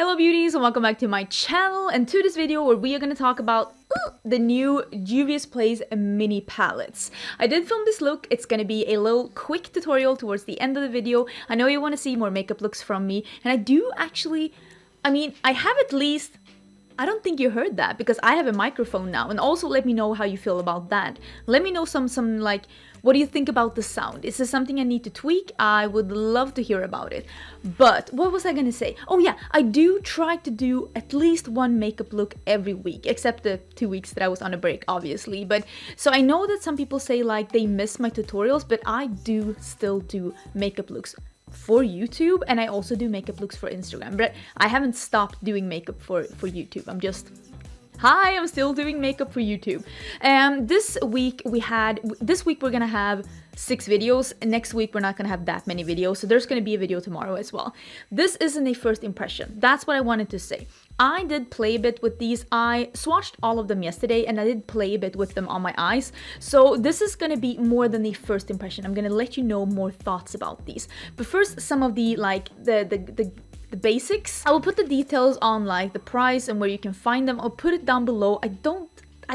Hello beauties and welcome back to my channel and to this video where we are going to talk about the new Juvia's Place mini palettes. I did film this look. It's going to be a little quick tutorial towards the end of the video. I know you want to see more makeup looks from me, and I do actually, I have at least, I don't think you heard that because I have a microphone now, and also let me know how you feel about that. Let me know some like, what do you think about the sound? Is this something I need to tweak? I would love to hear about it. But what was I gonna say? Oh yeah, I do try to do at least one makeup look every week, except the 2 weeks that I was on a break, obviously. But so I know that some people say like they miss my tutorials, but I do still do makeup looks for YouTube, and I also do makeup looks for Instagram. But I haven't stopped doing makeup for YouTube. I'm still doing makeup for YouTube. This week we're gonna have 6 videos. Next week we're not gonna have that many videos, so there's gonna be a video tomorrow as well. This isn't a first impression. That's what I wanted to say. I did play a bit with these. I swatched all of them yesterday and I did play a bit with them on my eyes. So this is gonna be more than the first impression. I'm gonna let you know more thoughts about these. But first, some of the the basics. I will put the details on like the price and where you can find them. I'll put it down below. I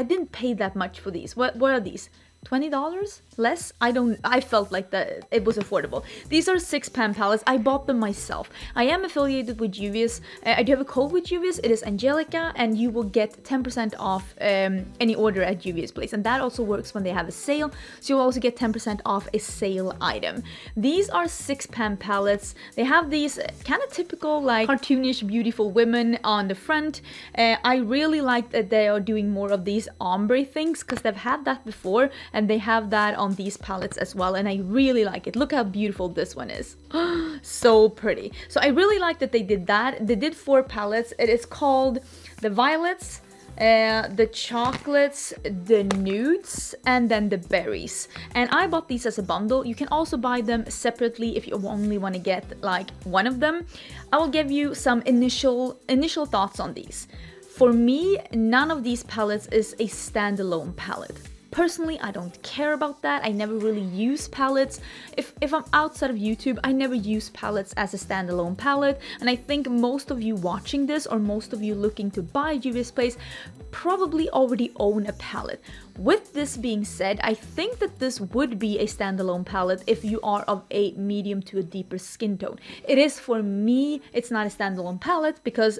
didn't pay that much for these. What are these? $20 less? I felt like that it was affordable. These are 6 pan palettes. I bought them myself. I am affiliated with Juvia's. I do have a code with Juvia's. It is Angelica, and you will get 10% off any order at Juvia's Place. And that also works when they have a sale. So you'll also get 10% off a sale item. These are 6 pan palettes. They have these kind of typical like cartoonish beautiful women on the front. I really like that they are doing more of these ombre things because they've had that before. And they have that on these palettes as well, and I really like it. Look how beautiful this one is. So pretty. So I really like that they did that. They did 4 palettes. It is called the Violets, the Chocolates, the Nudes, and then the Berries. And I bought these as a bundle. You can also buy them separately if you only want to get like one of them. I will give you some initial thoughts on these. For me, none of these palettes is a standalone palette. Personally, I don't care about that. I never really use palettes. If I'm outside of YouTube, I never use palettes as a standalone palette. And I think most of you watching this, or most of you looking to buy Juvia's Place, probably already own a palette. With this being said, I think that this would be a standalone palette if you are of a medium to a deeper skin tone. It is for me, it's not a standalone palette because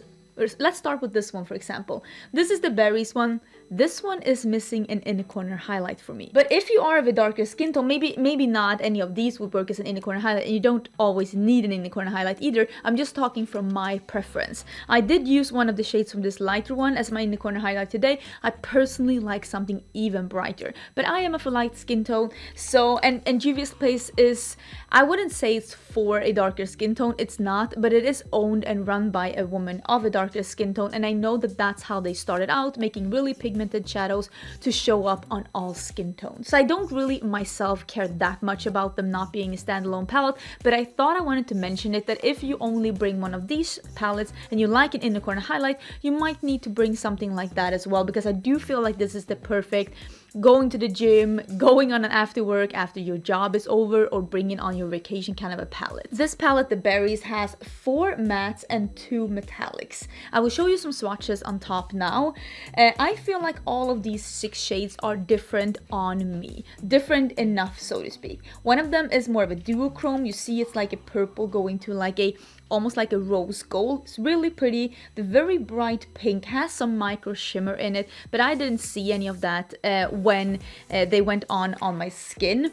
let's start with this one, for example. This is the Berries one. This one is missing an inner corner highlight for me. But if you are of a darker skin tone, maybe not any of these would work as an inner corner highlight, and you don't always need an inner corner highlight either. I'm just talking from my preference. I did use one of the shades from this lighter one as my inner corner highlight today. I personally like something even brighter, but I am of a light skin tone, so and Juvia's Place is, I wouldn't say it's for a darker skin tone, it's not, but it is owned and run by a woman of a darker skin tone, and I know that that's how they started out, making really pigmented shadows to show up on all skin tones. So I don't really myself care that much about them not being a standalone palette, but I thought I wanted to mention it, that if you only bring one of these palettes and you like an inner corner highlight, you might need to bring something like that as well, because I do feel like this is the perfect going to the gym, going on an after work after your job is over, or bringing on your vacation kind of a palette. This palette, the Berries, has 4 mattes and 2 metallics. I will show you some swatches on top now. I feel like all of these 6 shades are different on me. Different enough, so to speak. One of them is more of a duochrome. You see it's like a purple going to like a almost like a rose gold. It's really pretty. The very bright pink has some micro shimmer in it, but I didn't see any of that when they went on my skin.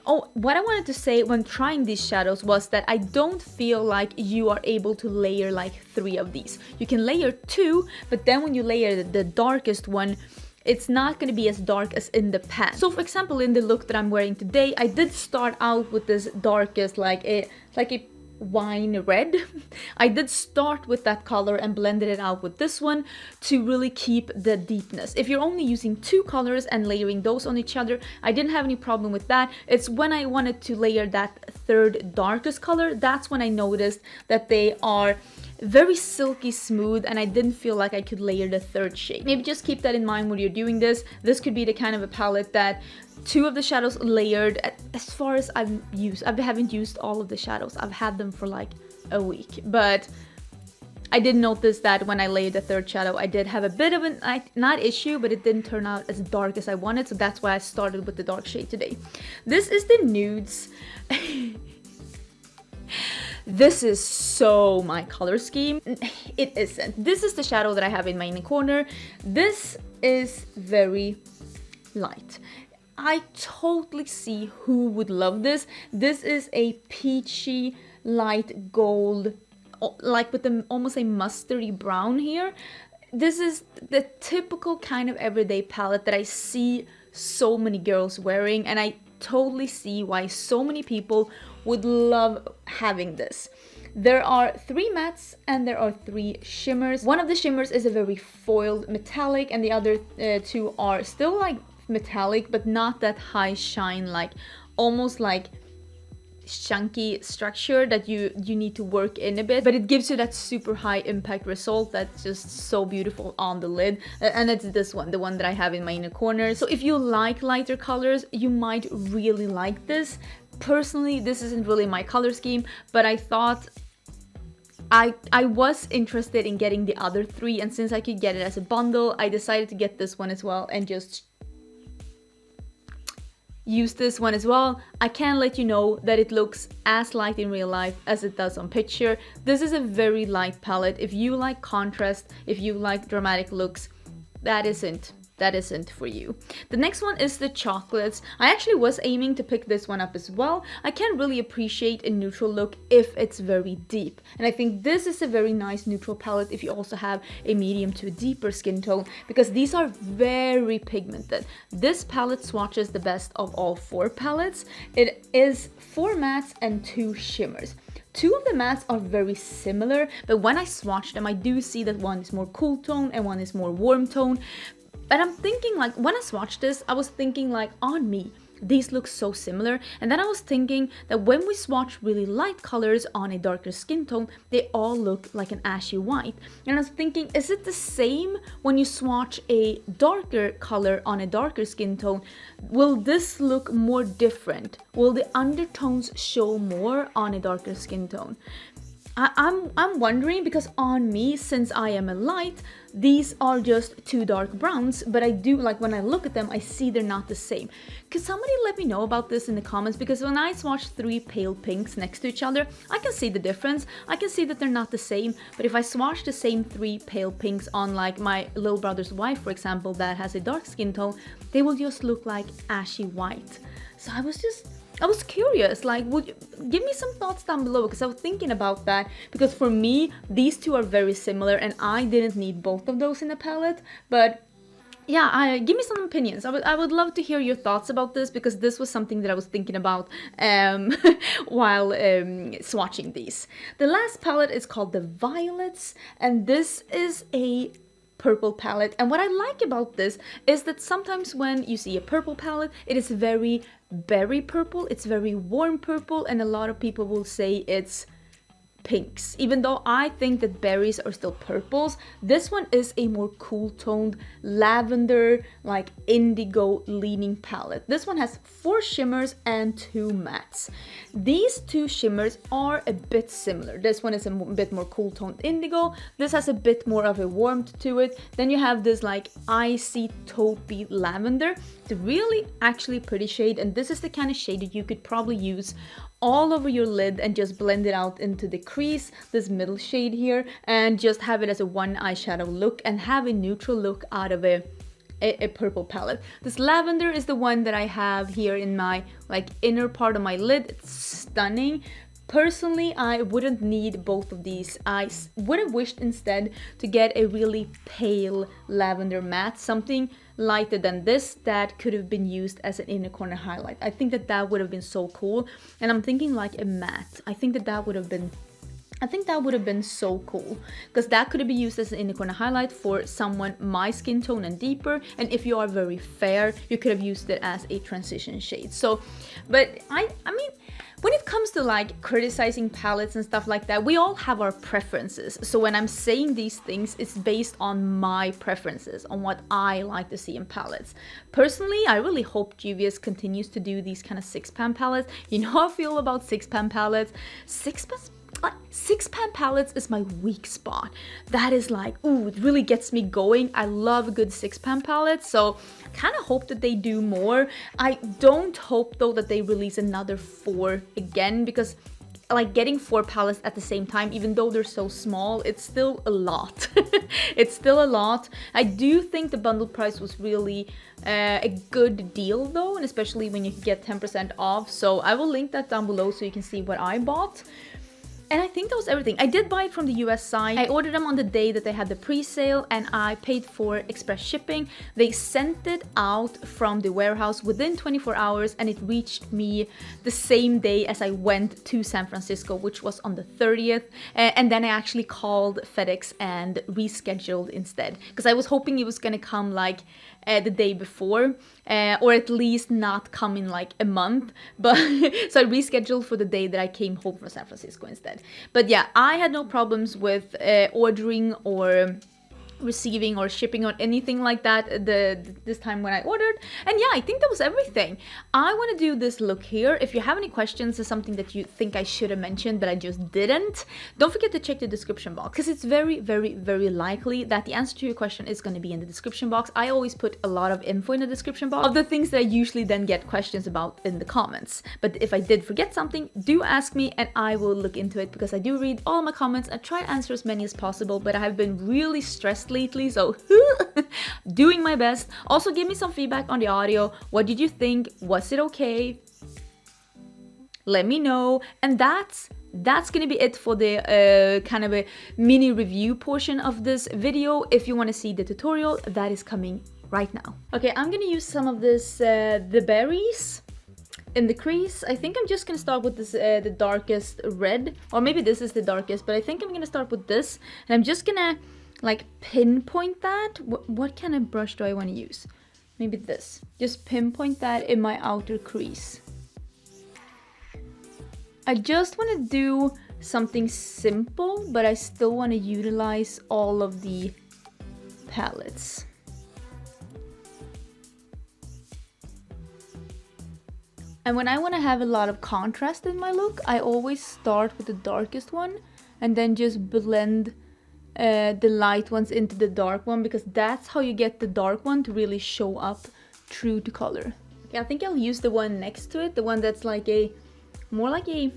Oh, what I wanted to say when trying these shadows was that I don't feel like you are able to layer like 3 of these. You can layer 2, but then when you layer the darkest one, it's not going to be as dark as in the pan. So for example, in the look that I'm wearing today, I did start out with this darkest like a wine red. I did start with that color and blended it out with this one to really keep the deepness. If you're only using 2 colors and layering those on each other, I didn't have any problem with that. It's when I wanted to layer that 3rd darkest color, that's when I noticed that they are very silky smooth, and I didn't feel like I could layer the 3rd shade. Maybe just keep that in mind when you're doing this. This could be the kind of a palette that 2 of the shadows layered. As far as I haven't used all of the shadows. I've had them for like a week, but I did notice that when I laid the third shadow, I did have a bit of an, not issue, but it didn't turn out as dark as I wanted, so that's why I started with the dark shade today. This is the Nudes. This is so my color scheme. It isn't. This is the shadow that I have in my inner corner. This is very light. I totally see who would love this. This is a peachy light gold, like with almost a mustardy brown here. This is the typical kind of everyday palette that I see so many girls wearing, and I totally see why so many people would love having this. There are 3 mattes and there are 3 shimmers. One of the shimmers is a very foiled metallic, and the other 2 are still like metallic, but not that high shine, like almost like chunky structure that you need to work in a bit, but it gives you that super high impact result that's just so beautiful on the lid. And it's this one, the one that I have in my inner corner. So if you like lighter colors, you might really like this. Personally, this isn't really my color scheme, but I thought I was interested in getting the other 3, and since I could get it as a bundle, I decided to get this one as well and just use this one as well. I can let you know that it looks as light in real life as it does on picture. This is a very light palette. If you like contrast, if you like dramatic looks, that isn't for you. The next one is the chocolates. I actually was aiming to pick this one up as well. I can really appreciate a neutral look if it's very deep, and I think this is a very nice neutral palette if you also have a medium to a deeper skin tone, because these are very pigmented. This palette swatches the best of all 4 palettes. It is 4 mattes and 2 shimmers. 2 of the mattes are very similar, but when I swatch them, I do see that one is more cool tone and one is more warm tone. But I'm thinking, like, when I swatched this, I was thinking like, on me, these look so similar. And then I was thinking that when we swatch really light colors on a darker skin tone, they all look like an ashy white. And I was thinking, is it the same when you swatch a darker color on a darker skin tone? Will this look more different? Will the undertones show more on a darker skin tone? I'm wondering, because on me, since I am a light, these are just 2 dark browns, but I do, like, when I look at them, I see they're not the same. Could somebody let me know about this in the comments? Because when I swatch 3 pale pinks next to each other, I can see the difference. I can see that they're not the same, but if I swatch the same 3 pale pinks on, like, my little brother's wife, for example, that has a dark skin tone, they will just look like ashy white. So I was curious, like, would you give me some thoughts down below, because I was thinking about that, because for me, these 2 are very similar and I didn't need both of those in a palette. But yeah, give me some opinions. I would love to hear your thoughts about this, because this was something that I was thinking about while swatching these. The last palette is called the Violets, and this is a purple palette. And what I like about this is that sometimes when you see a purple palette, it is very berry purple, it's very warm purple, and a lot of people will say it's pinks. Even though I think that berries are still purples, this one is a more cool toned lavender, like indigo leaning palette. This one has 4 shimmers and 2 mattes. These 2 shimmers are a bit similar. This one is a bit more cool toned indigo. This has a bit more of a warmth to it. Then you have this like icy taupey lavender. It's a really actually pretty shade, and this is the kind of shade that you could probably use all over your lid and just blend it out into the crease, this middle shade here, and just have it as a one eyeshadow look and have a neutral look out of a purple palette. This lavender is the one that I have here in my like inner part of my lid. It's stunning. Personally, I wouldn't need both of these. I would have wished instead to get a really pale lavender matte, something lighter than this that could have been used as an inner corner highlight. I think that that would have been so cool. And I'm thinking like a matte. I think that would have been so cool, because that could have been used as an inner corner highlight for someone my skin tone and deeper, and if you are very fair, you could have used it as a transition shade. So, but I mean, when it comes to like criticizing palettes and stuff like that, we all have our preferences. So when I'm saying these things, it's based on my preferences, on what I like to see in palettes. Personally, I really hope Juvia continues to do these kind of 6-pan palettes. You know how I feel about 6-pan palettes. 6-pan palettes is my weak spot. That is like, ooh, it really gets me going. I love a good 6-pan palette, so kind of hope that they do more. I don't hope though that they release another 4 again, because like getting 4 palettes at the same time, even though they're so small, it's still a lot. It's still a lot. I do think the bundle price was really a good deal though, and especially when you get 10% off. So I will link that down below so you can see what I bought. And I think that was everything. I did buy it from the US side. I ordered them on the day that they had the pre-sale, and I paid for express shipping. They sent it out from the warehouse within 24 hours, and it reached me the same day as I went to San Francisco, which was on the 30th. And then I actually called FedEx and rescheduled instead, because I was hoping it was gonna come like the day before, or at least not come in like a month, but so I rescheduled for the day that I came home from San Francisco instead. But yeah, I had no problems with ordering or receiving or shipping or anything like that this time when I ordered. And yeah, I think that was everything. I want to do this look here. If you have any questions or something that you think I should have mentioned but I just didn't, don't forget to check the description box, because it's very, very, very likely that the answer to your question is going to be in the description box. I always put a lot of info in the description box of the things that I usually then get questions about in the comments. But if I did forget something, do ask me and I will look into it, because I do read all my comments. I try to answer as many as possible, but I have been really stressed lately, so doing my best. Also, give me some feedback on the audio. What did you think? Was it okay? Let me know. And that's gonna be it for the kind of a mini review portion of this video. If you want to see the tutorial, that is coming right now. Okay, I'm gonna use some of this the berries in the crease. I think I'm just gonna start with this the darkest red, or maybe this is the darkest, but I think I'm gonna start with this, and I'm just gonna like pinpoint that. What kind of brush do I want to use? Maybe this. Just pinpoint that in my outer crease. I just want to do something simple, but I still want to utilize all of the palettes. And when I want to have a lot of contrast in my look, I always start with the darkest one and then just blend the light ones into the dark one, because that's how you get the dark one to really show up true to color. Okay, I think I'll use the one next to it, the one that's like a more like a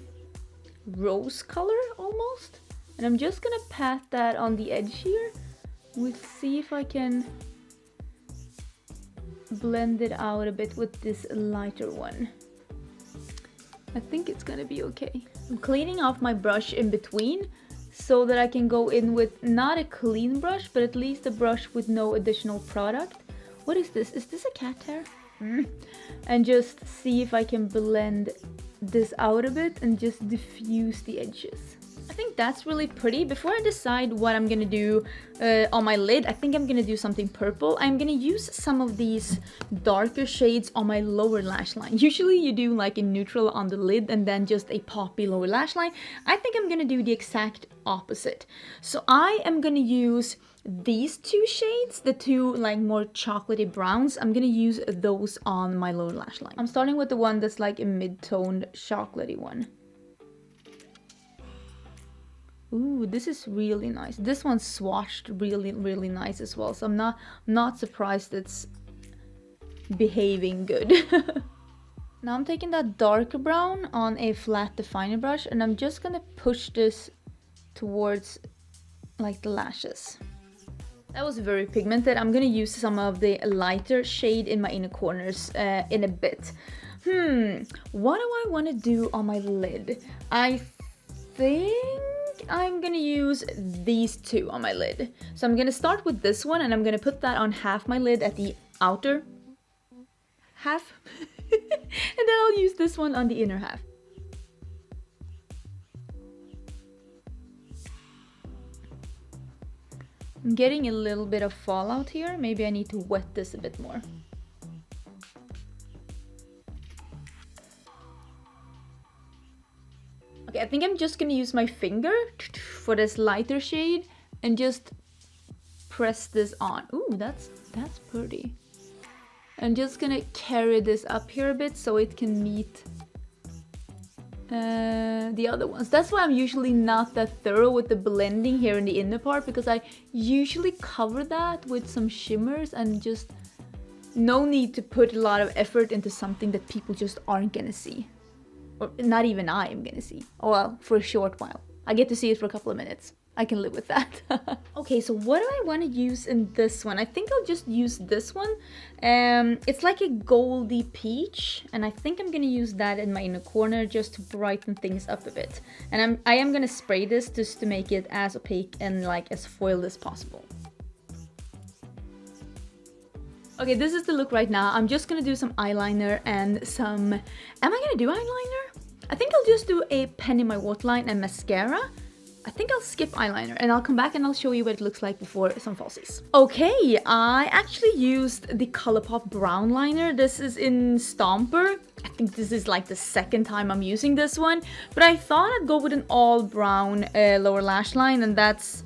rose color almost. And I'm just gonna pat that on the edge here. We'll see if I can blend it out a bit with this lighter one. I think it's gonna be okay. I'm cleaning off my brush in between, so that I can go in with not a clean brush, but at least a brush with no additional product. What is this? Is this a cat hair? And just see if I can blend this out a bit and just diffuse the edges. I think that's really pretty. Before I decide what I'm gonna do on my lid, I think I'm gonna do something purple. I'm gonna use some of these darker shades on my lower lash line. Usually you do like a neutral on the lid and then just a poppy lower lash line. I think I'm gonna do the exact opposite. So I am gonna use these 2 shades, the 2 like more chocolatey browns. I'm gonna use those on my lower lash line. I'm starting with the one that's like a mid-toned chocolatey one. Ooh, this is really nice. This one's swatched really, really nice as well. So I'm not surprised it's behaving good. Now I'm taking that darker brown on a flat definer brush, and I'm just gonna push this towards like the lashes. That was very pigmented. I'm gonna use some of the lighter shade in my inner corners in a bit. What do I want to do on my lid? I think I'm gonna use these 2 on my lid. So I'm gonna start with this one, and I'm gonna put that on half my lid at the outer half. And then I'll use this one on the inner half. I'm getting a little bit of fallout here. Maybe I need to wet this a bit more. Okay, I think I'm just gonna use my finger for this lighter shade and just press this on. Ooh, that's pretty. I'm just gonna carry this up here a bit so it can meet the other ones. That's why I'm usually not that thorough with the blending here in the inner part, because I usually cover that with some shimmers and just no need to put a lot of effort into something that people just aren't gonna see. Or not even I am gonna see. Oh well, for a short while. I get to see it for a couple of minutes. I can live with that. Okay, so what do I want to use in this one? I think I'll just use this one. It's like a goldy peach, and I think I'm gonna use that in my inner corner just to brighten things up a bit. And I am gonna spray this just to make it as opaque and like as foiled as possible. Okay, this is the look right now. I'm just gonna do some eyeliner and some... Am I gonna do eyeliner? I think I'll just do a pen in my waterline and mascara. I think I'll skip eyeliner and I'll come back and I'll show you what it looks like before some falsies. Okay, I actually used the ColourPop brown liner. This is in Stomper. I think this is like the second time I'm using this one, but I thought I'd go with an all brown lower lash line, and that's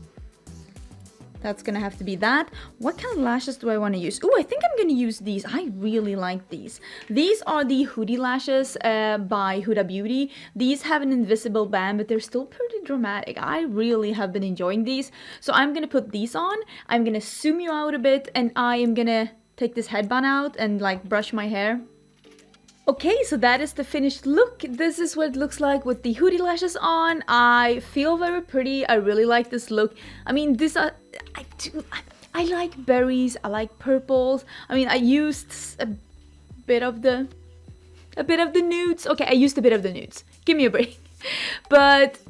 gonna have to be that. What kind of lashes do I want to use? Oh, I think I'm gonna use these. I really like these. These are the hoodie lashes by Huda Beauty. These have an invisible band, but they're still pretty dramatic. I really have been enjoying these. So I'm gonna put these on. I'm gonna zoom you out a bit, and I am gonna take this headband out and like brush my hair. Okay, so that is the finished look. This is what it looks like with the hoodie lashes on. I feel very pretty. I really like this look. I mean, I like berries. I like purples. I mean, I used a bit of the nudes. Okay, I used a bit of the nudes. Give me a break. But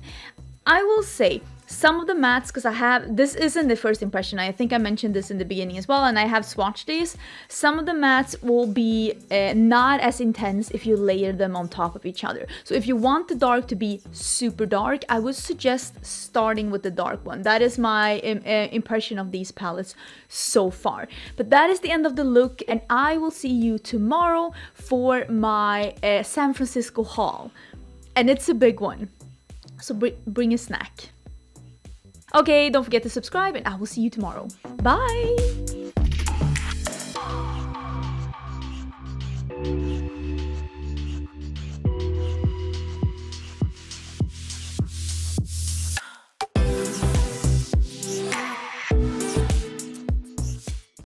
I will say, some of the mattes, because this isn't the first impression, I think I mentioned this in the beginning as well, and I have swatched these. Some of the mattes will be not as intense if you layer them on top of each other. So if you want the dark to be super dark, I would suggest starting with the dark one. That is my impression of these palettes so far. But that is the end of the look, and I will see you tomorrow for my San Francisco haul. And it's a big one, so bring a snack. Okay, don't forget to subscribe, and I will see you tomorrow. Bye!